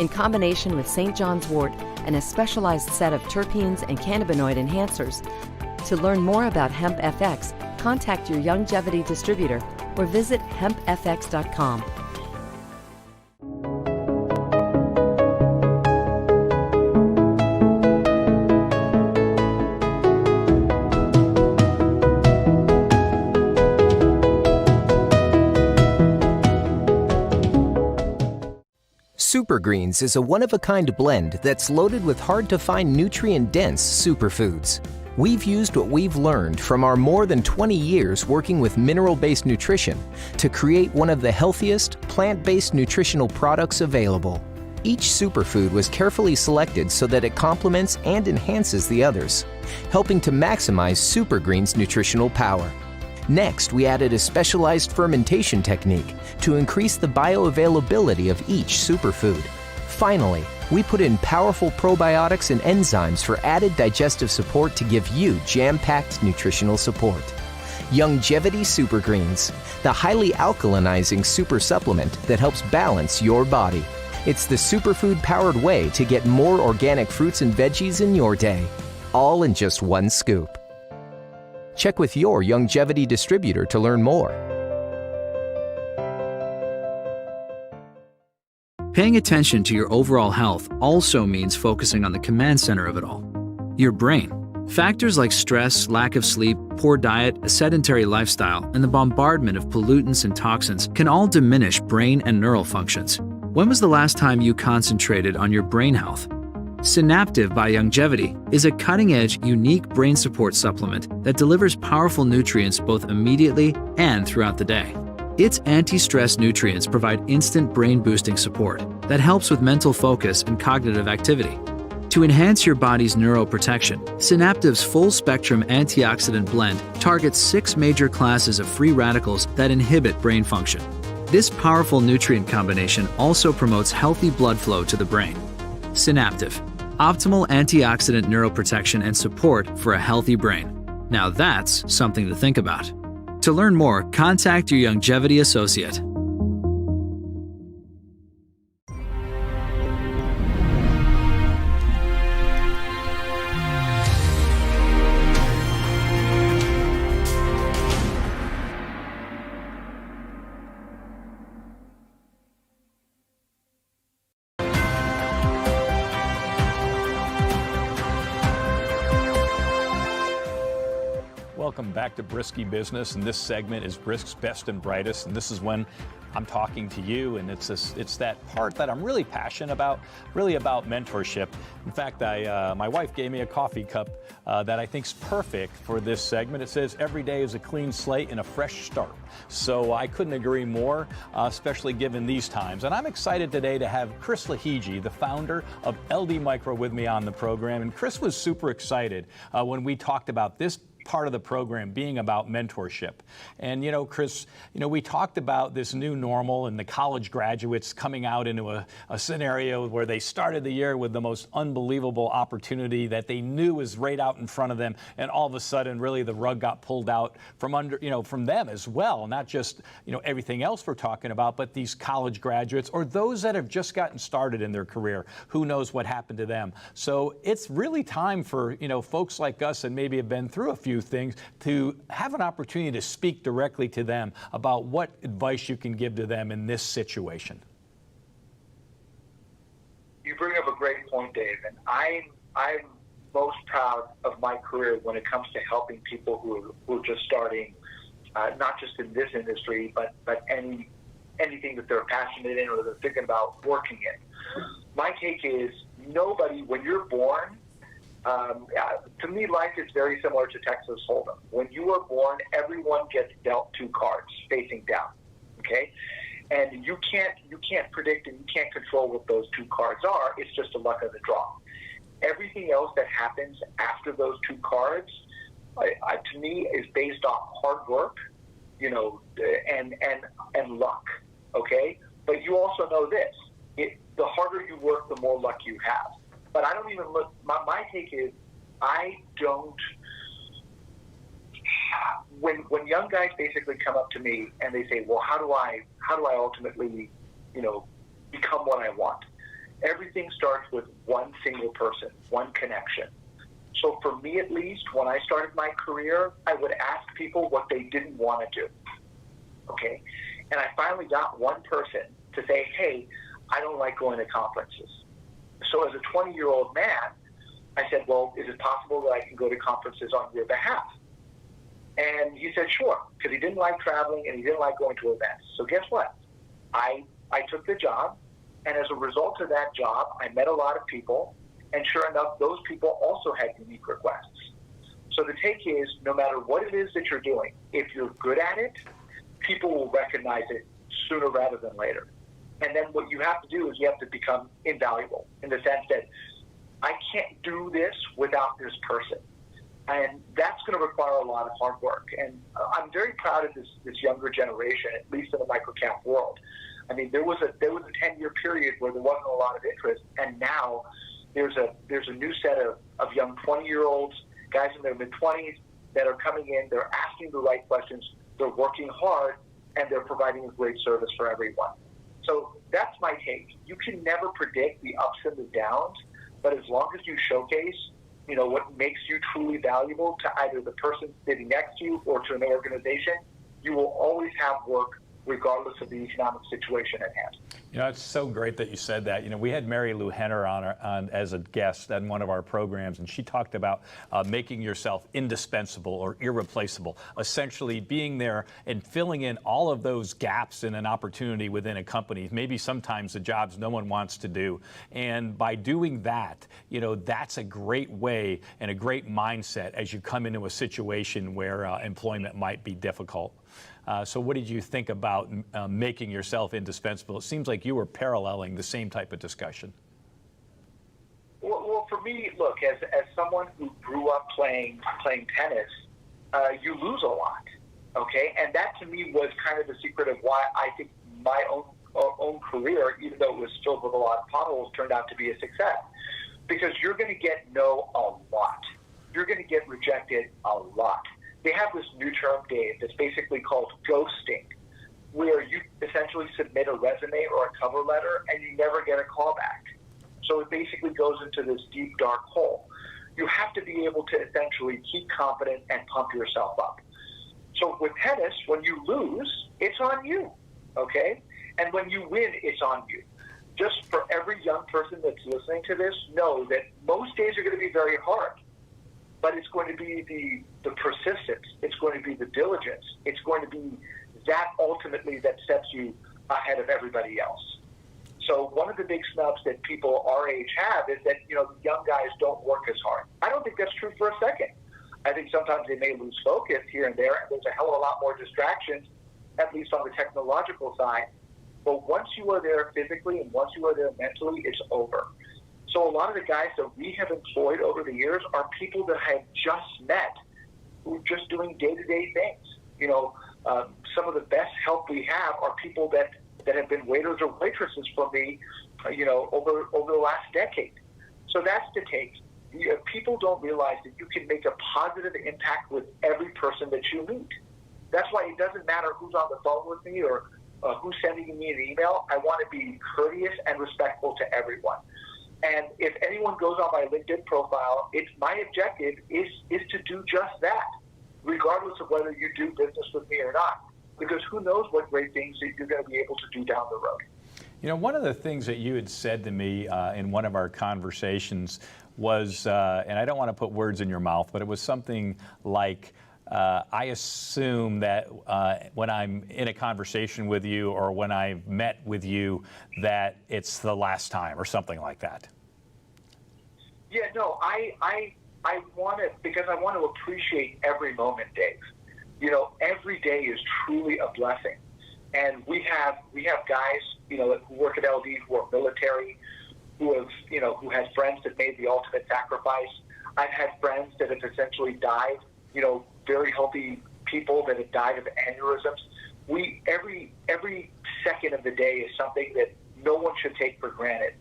[SPEAKER 7] In combination with St. John's wort and a specialized set of terpenes and cannabinoid enhancers. To learn more about Hemp FX, contact your Youngevity distributor or visit hempfx.com.
[SPEAKER 8] Super Greens is a one-of-a-kind blend that's loaded with hard-to-find nutrient-dense superfoods. We've used what we've learned from our more than 20 years working with mineral-based nutrition to create one of the healthiest, plant-based nutritional products available. Each superfood was carefully selected so that it complements and enhances the others, helping to maximize Super Greens' nutritional power. Next, we added a specialized fermentation technique to increase the bioavailability of each superfood. Finally, we put in powerful probiotics and enzymes for added digestive support to give you jam-packed nutritional support. Youngevity Super Greens, the highly alkalinizing super supplement that helps balance your body. It's the superfood-powered way to get more organic fruits and veggies in your day, all in just one scoop. Check with your Youngevity distributor to learn more.
[SPEAKER 4] Paying attention to your overall health also means focusing on the command center of it all, your brain. Factors like stress, lack of sleep, poor diet, a sedentary lifestyle, and the bombardment of pollutants and toxins can all diminish brain and neural functions. When was the last time you concentrated on your brain health? Synaptive by Youngevity is a cutting-edge, unique brain support supplement that delivers powerful nutrients both immediately and throughout the day. Its anti-stress nutrients provide instant brain-boosting support that helps with mental focus and cognitive activity. To enhance your body's neuroprotection, Synaptive's full-spectrum antioxidant blend targets 6 major classes of free radicals that inhibit brain function. This powerful nutrient combination also promotes healthy blood flow to the brain. Synaptive, optimal antioxidant neuroprotection and support for a healthy brain. Now that's something to think about. To learn more, contact your Youngevity associate.
[SPEAKER 1] Welcome back to Briskie Business, and this segment is Brisk's Best and Brightest, and this is when I'm talking to you, and it's that part that I'm really passionate about, really about mentorship. In fact, my wife gave me a coffee cup that I think is perfect for this segment. It says, "Every day is a clean slate and a fresh start." So I couldn't agree more, especially given these times. And I'm excited today to have Chris Lahiji, the founder of LD Micro, with me on the program. And Chris was super excited when we talked about this part of the program being about mentorship. And, Chris, we talked about this new normal and the college graduates coming out into a scenario where they started the year with the most unbelievable opportunity that they knew was right out in front of them. And all of a sudden, really, the rug got pulled out from under, from them as well. Not just, everything else we're talking about, but these college graduates or those that have just gotten started in their career. Who knows what happened to them? So it's really time for, folks like us and maybe have been through a few things to have an opportunity to speak directly to them about what advice you can give to them in this situation.
[SPEAKER 2] You bring up a great point, Dave, and I'm most proud of my career when it comes to helping people who are just starting, not just in this industry, but anything that they're passionate in or they're thinking about working in. My take is nobody, when you're born, to me, life is very similar to Texas Hold'em. When you are born, everyone gets dealt two cards facing down, okay? And you can't predict and you can't control what those two cards are. It's just a luck of the draw. Everything else that happens after those two cards, to me, is based on hard work, and luck, okay? But you also know this: the harder you work, the more luck you have. But I don't even look, my take is, I don't, when young guys basically come up to me and they say, well, how do I ultimately, become what I want? Everything starts with one single person, one connection. So for me, at least, when I started my career, I would ask people what they didn't want to do, okay? And I finally got one person to say, hey, I don't like going to conferences. So as a 20-year-old man, I said, well, is it possible that I can go to conferences on your behalf? And he said, sure, because he didn't like traveling and he didn't like going to events. So guess what? I took the job, and as a result of that job, I met a lot of people, and sure enough, those people also had unique requests. So the take is, no matter what it is that you're doing, if you're good at it, people will recognize it sooner rather than later. And then what you have to do is you have to become invaluable in the sense that I can't do this without this person. And that's going to require a lot of hard work. And I'm very proud of this younger generation, at least in the microcap world. I mean, there was a 10-year period where there wasn't a lot of interest, and now there's a new set of young 20-year-olds, guys in their mid-20s that are coming in. They're asking the right questions. They're working hard, and they're providing a great service for everyone. So that's my take. You can never predict the ups and the downs, but as long as you showcase, what makes you truly valuable to either the person sitting next to you or to an organization, you will always have work regardless of the economic situation at hand.
[SPEAKER 1] It's so great that you said that. We had Mary Lou Henner on as a guest on one of our programs, and she talked about making yourself indispensable or irreplaceable, essentially being there and filling in all of those gaps in an opportunity within a company, maybe sometimes the jobs no one wants to do. And by doing that, that's a great way and a great mindset as you come into a situation where employment might be difficult. So what did you think about making yourself indispensable? It seems like you were paralleling the same type of discussion.
[SPEAKER 2] Well, for me, look, as someone who grew up playing tennis, you lose a lot, okay? And that to me was kind of the secret of why I think my own career, even though it was filled with a lot of potholes, turned out to be a success. Because you're going to get no a lot. You're going to get rejected a lot. they have this new term, Dave, that's basically called ghosting, where you essentially submit a resume or a cover letter and you never get a call back. So it basically goes into this deep, dark hole. You have to be able to essentially keep confident and pump yourself up. So with tennis, when you lose, it's on you, okay? And when you win, it's on you. Just for every young person that's listening to this, know that most days are going to be very hard, but it's going to be the persistence. It's going to be the diligence. It's going to be that ultimately that sets you ahead of everybody else. So one of the big snubs that people our age have is that, the young guys don't work as hard. I don't think that's true for a second. I think sometimes they may lose focus here and there, and there's a hell of a lot more distractions, at least on the technological side. But once you are there physically and once you are there mentally, it's over. So a lot of the guys that we have employed over the years are people that I have just met who are just doing day-to-day things. Some of the best help we have are people that have been waiters or waitresses for me, over the last decade. So that's the take. People don't realize that you can make a positive impact with every person that you meet. That's why it doesn't matter who's on the phone with me or who's sending me an email. I want to be courteous and respectful to everyone. And if anyone goes on my LinkedIn profile, my objective is to do just that, regardless of whether you do business with me or not. Because who knows what great things that you're going to be able to do down the road.
[SPEAKER 1] One of the things that you had said to me in one of our conversations was, and I don't want to put words in your mouth, but it was something like, I assume that when I'm in a conversation with you or when I've met with you, that it's the last time or something like that.
[SPEAKER 2] Yeah, no, I want to, because I want to appreciate every moment, Dave. Every day is truly a blessing. And we have guys, who work at LD who are military, who had friends that made the ultimate sacrifice. I've had friends that have essentially died, very healthy people that have died of aneurysms. Every second of the day is something that no one should take for granted.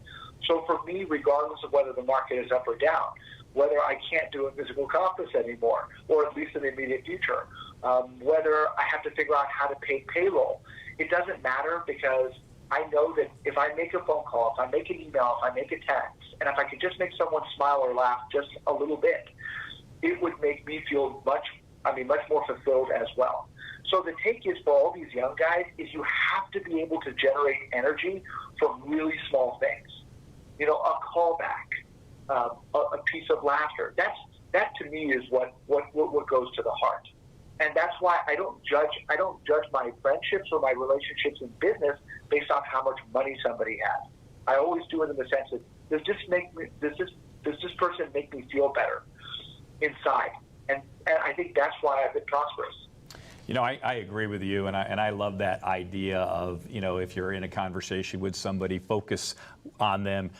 [SPEAKER 2] So for me, regardless of whether the market is up or down, whether I can't do a physical conference anymore, or at least in the immediate future, whether I have to figure out how to pay payroll, it doesn't matter, because I know that if I make a phone call, if I make an email, if I make a text, and if I could just make someone smile or laugh just a little bit, it would make me feel much more fulfilled as well. So the take is for all these young guys is you have to be able to generate energy from really small things. A callback, a piece of laughter. That to me is what goes to the heart. And that's why I don't judge my friendships or my relationships in business based on how much money somebody has. I always do it in the sense that does this person make me feel better inside? And I think that's why I've been prosperous.
[SPEAKER 1] I agree with you, and I love that idea of, if you're in a conversation with somebody, focus on them,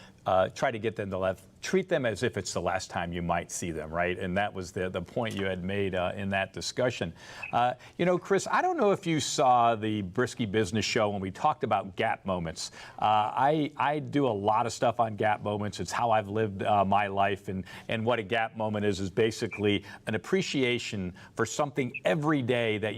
[SPEAKER 1] try to get them to treat them as if it's the last time you might see them, right? And that was the point you had made in that discussion. Chris, I don't know if you saw the Briskie Business show when we talked about gap moments. I do a lot of stuff on gap moments. It's how I've lived my life, and what a gap moment is basically an appreciation for something every day that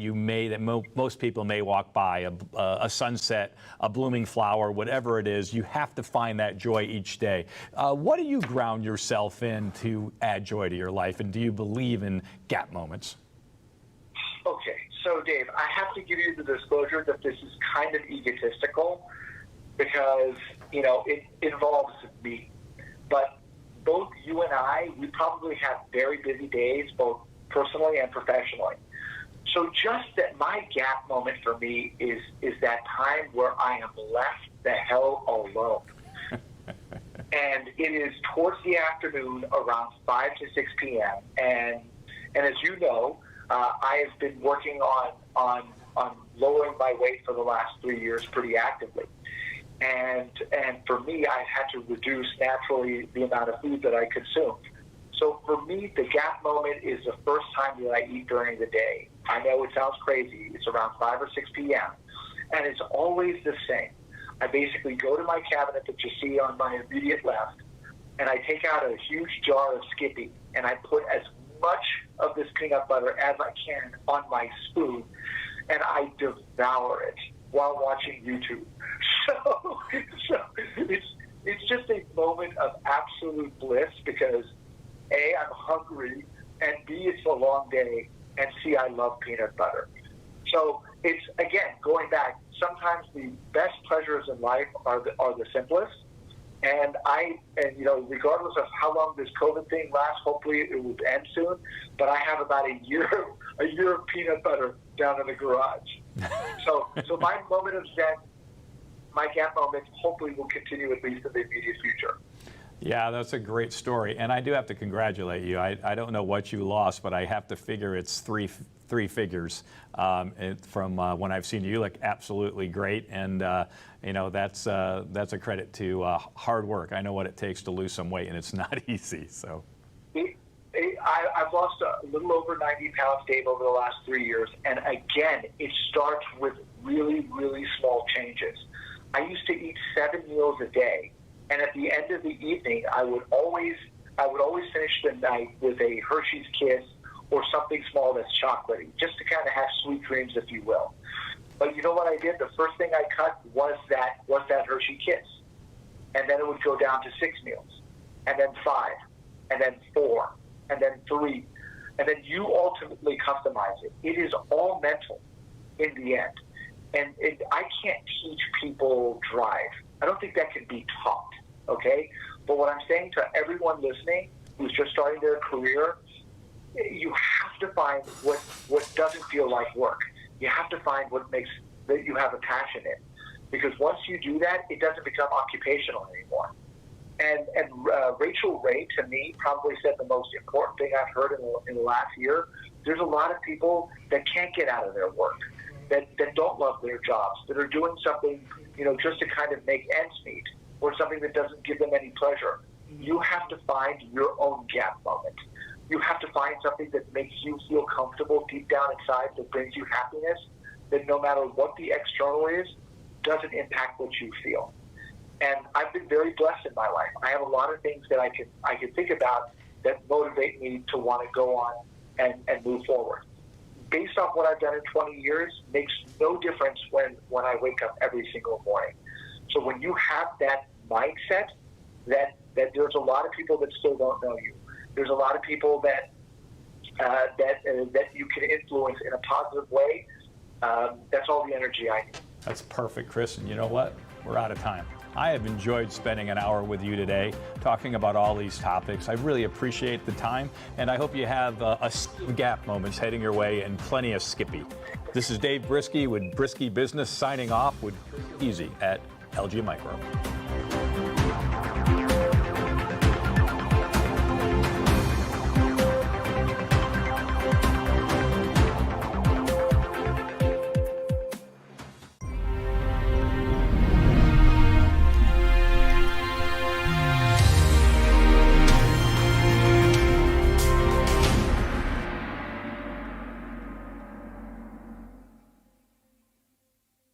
[SPEAKER 1] most people may walk by, a sunset, a blooming flower, whatever it is. You have to find that joy each day. What do you ground yourself in to add joy to your life, and do you believe in gap moments?
[SPEAKER 2] Okay, so Dave, I have to give you the disclosure that this is kind of egotistical because, it involves me. But both you and I, we probably have very busy days, both personally and professionally. So just that my gap moment for me is that time where I am left the hell alone. And it is towards the afternoon around 5 to 6 p.m. And as you know, I have been working on lowering my weight for the last 3 years pretty actively. And for me, I had to reduce naturally the amount of food that I consume. So for me, the gap moment is the first time that I eat during the day. I know it sounds crazy. It's around 5 or 6 p.m. And it's always the same. I basically go to my cabinet that you see on my immediate left, and I take out a huge jar of Skippy, and I put as much of this peanut butter as I can on my spoon, and I devour it while watching YouTube. So it's just a moment of absolute bliss because A, I'm hungry, and B, it's a long day, and C, I love peanut butter. So it's, again, going back, sometimes the best pleasures in life are the simplest. And regardless of how long this COVID thing lasts, hopefully it will end soon. But I have about a year of peanut butter down in the garage. So my moment of zen, my gap moment, hopefully will continue at least in the immediate future.
[SPEAKER 1] Yeah, that's a great story, and I do have to congratulate you. I don't know what you lost, but I have to figure it's three figures. From when I've seen you, you look absolutely great, and that's a credit to hard work. I know what it takes to lose some weight, and it's not easy. So
[SPEAKER 2] I've lost a little over 90 pounds, Dave, over the last 3 years, and again, it starts with really, really small changes. I used to eat 7 meals a day. And at the end of the evening, I would always finish the night with a Hershey's Kiss or something small that's chocolatey, just to kind of have sweet dreams, if you will. But you know what I did? The first thing I cut was that Hershey Kiss, and then it would go down to 6 meals, and then 5, and then 4, and then 3, and then you ultimately customize it. It is all mental in the end, and I can't teach people drive. I don't think that can be taught, okay? But what I'm saying to everyone listening who's just starting their career, you have to find what doesn't feel like work. You have to find what makes that you have a passion in. Because once you do that, it doesn't become occupational anymore. And Rachel Ray, to me, probably said the most important thing I've heard in the last year. There's a lot of people that can't get out of their work, that don't love their jobs, that are doing something, just to kind of make ends meet, or something that doesn't give them any pleasure. You have to find your own gap moment. You have to find something that makes you feel comfortable deep down inside, that brings you happiness, that no matter what the external is, doesn't impact what you feel. And I've been very blessed in my life. I have a lot of things that I can think about that motivate me to want to go on and move forward. Based off what I've done in 20 years, makes no difference when I wake up every single morning. So when you have that mindset that there's a lot of people that still don't know you, there's a lot of people that you can influence in a positive way, that's all the energy I need.
[SPEAKER 1] That's perfect, Chris. And you know what? We're out of time. I have enjoyed spending an hour with you today talking about all these topics. I really appreciate the time, and I hope you have a gap moments heading your way and plenty of Skippy. This is Dave Briskie with Briskie Business signing off with Easy at LG Micro.